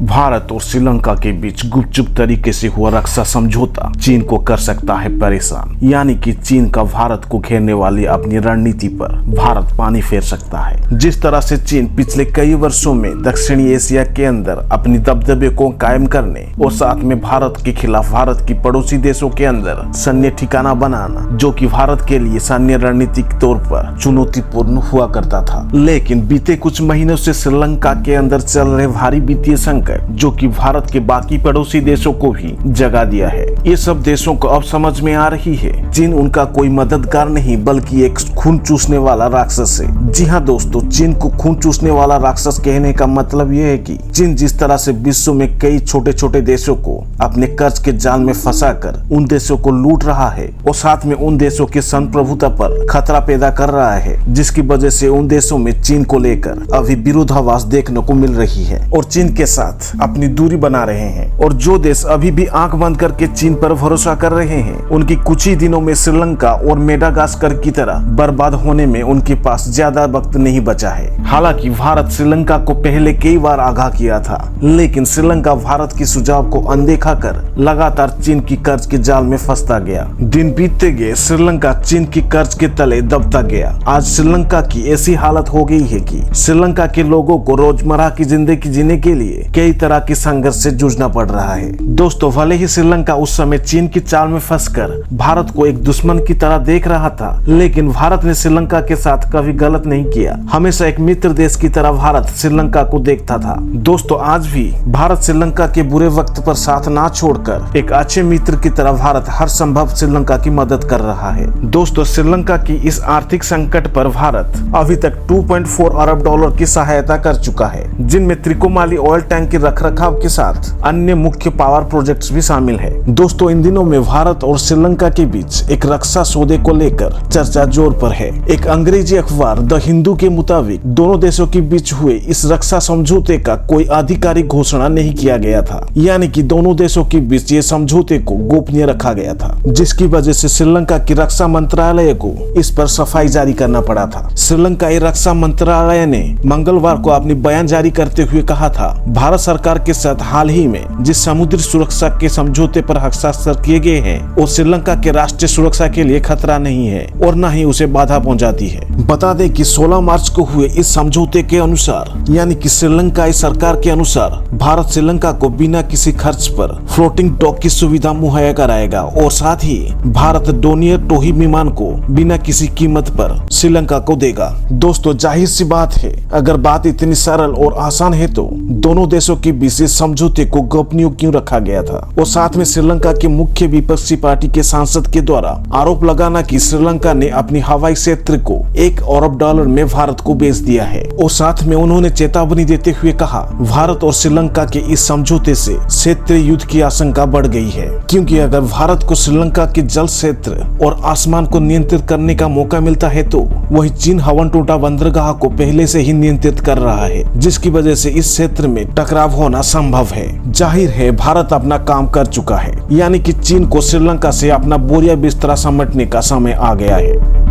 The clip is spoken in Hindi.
भारत और श्रीलंका के बीच गुपचुप तरीके से हुआ रक्षा समझौता चीन को कर सकता है परेशान। यानी कि चीन का भारत को घेरने वाली अपनी रणनीति पर भारत पानी फेर सकता है। जिस तरह से चीन पिछले कई वर्षों में दक्षिणी एशिया के अंदर अपनी दबदबे को कायम करने और साथ में भारत के खिलाफ भारत की पड़ोसी देशों के अंदर सैन्य ठिकाना बनाना, जो कि भारत के लिए सैन्य रणनीतिक तौर पर चुनौतीपूर्ण हुआ करता था। लेकिन बीते कुछ महीनों से श्रीलंका के अंदर चल रहे भारी वित्तीय संकट, जो कि भारत के बाकी पड़ोसी देशों को भी जगा दिया है, ये सब देशों को अब समझ में आ रही है चीन उनका कोई मददगार नहीं बल्कि एक खून चूसने वाला राक्षस है। जी हाँ दोस्तों, चीन को खून चूसने वाला राक्षस कहने का मतलब यह है कि चीन जिस तरह से विश्व में कई छोटे छोटे देशों को अपने कर्ज के जाल में फंसाकर उन देशों को लूट रहा है और साथ में उन देशों के संप्रभुता पर खतरा पैदा कर रहा है, जिसकी वजह से उन देशों में चीन को लेकर अभी विरोधाभास देखने को मिल रही है और चीन के साथ अपनी दूरी बना रहे हैं। और जो देश अभी भी आंख बंद करके चीन पर भरोसा कर रहे हैं, उनकी कुछ ही दिनों में श्रीलंका और मेडागास्कर की तरह बर्बाद होने में उनके पास ज्यादा वक्त नहीं बचा है। हालांकि भारत श्रीलंका को पहले कई बार आगाह किया था, लेकिन श्रीलंका भारत के सुझाव को अनदेखा कर लगातार चीन की कर्ज के जाल में फंसता गया। दिन बीतते गए, श्रीलंका चीन की कर्ज के तले दबता गया। आज श्रीलंका की ऐसी हालत हो गई है कि श्रीलंका के लोगों को रोजमर्रा की जिंदगी जीने के लिए कई तरह के संघर्ष से जूझना पड़ रहा है। दोस्तों, भले ही श्रीलंका उस समय चीन की चाल में फंसकर भारत को एक दुश्मन की तरह देख रहा था, लेकिन भारत ने श्रीलंका के साथ कभी गलत नहीं किया। हमेशा एक मित्र देश की तरह भारत श्रीलंका को देखता था। दोस्तों, आज भी भारत श्रीलंका के बुरे वक्त पर साथ ना छोड़कर एक अच्छे मित्र की तरह भारत हर संभव श्रीलंका की मदद कर रहा है। दोस्तों, श्रीलंका की इस आर्थिक संकट पर भारत अभी तक 2.4 अरब डॉलर की सहायता कर चुका है, जिनमें त्रिकोमाली ऑयल टैंक की रखरखाव के साथ अन्य मुख्य पावर प्रोजेक्ट्स भी शामिल है। दोस्तों, इन दिनों में भारत और श्रीलंका के बीच एक रक्षा सौदे को लेकर चर्चा जोर पर है। एक अंग्रेजी अखबार द हिंदू के मुताबिक दोनों देशों के बीच हुए इस रक्षा समझौते का कोई आधिकारिक घोषणा नहीं किया गया था, यानी कि दोनों देशों के बीच ये समझौते को गोपनीय रखा गया था, जिसकी वजह से श्रीलंका की रक्षा मंत्रालय को इस पर सफाई जारी करना पड़ा था। श्रीलंकाई रक्षा मंत्रालय ने मंगलवार को अपनी बयान जारी करते हुए कहा था, भारत सरकार के साथ हाल ही में जिस समुद्री सुरक्षा के समझौते पर हस्ताक्षर किए गए हैं, वो श्रीलंका के राष्ट्रीय सुरक्षा के लिए खतरा नहीं है और न ही उसे बाधा पहुंचाती है। बता दें कि 16 मार्च को हुए इस समझौते के अनुसार, यानी कि श्रीलंकाई सरकार के अनुसार, भारत श्रीलंका को बिना किसी खर्च पर फ्लोटिंग डॉक की सुविधा मुहैया कराएगा और साथ ही भारत डोनियर टोही विमान को बिना किसी कीमत पर श्रीलंका को देगा। दोस्तों, जाहिर सी बात है, अगर बात इतनी सरल और आसान है तो दोनों देशों के बीच समझौते को गोपनीय क्यों रखा गया था? और साथ में श्रीलंका के मुख्य विपक्षी पार्टी के सांसद के द्वारा आरोप लगाना कि श्रीलंका ने अपनी हवाई क्षेत्र को 1 अरब डॉलर में भारत को बेच दिया है। और साथ में उन्होंने चेतावनी देते हुए कहा, भारत और श्रीलंका के इस समझौते से क्षेत्रीय युद्ध की आशंका बढ़ गई है, क्योंकि अगर भारत को श्रीलंका के जल क्षेत्र और आसमान को नियंत्रित करने का मौका मिलता है तो वही चीन हवनटोटा बंदरगाह को पहले से ही नियंत्रित कर रहा है, जिसकी वजह से इस क्षेत्र में टकराव होना संभव है। जाहिर है, भारत अपना काम कर चुका है, यानी कि चीन को श्रीलंका से अपना बोरिया बिस्तरा समेटने का समय आ गया है।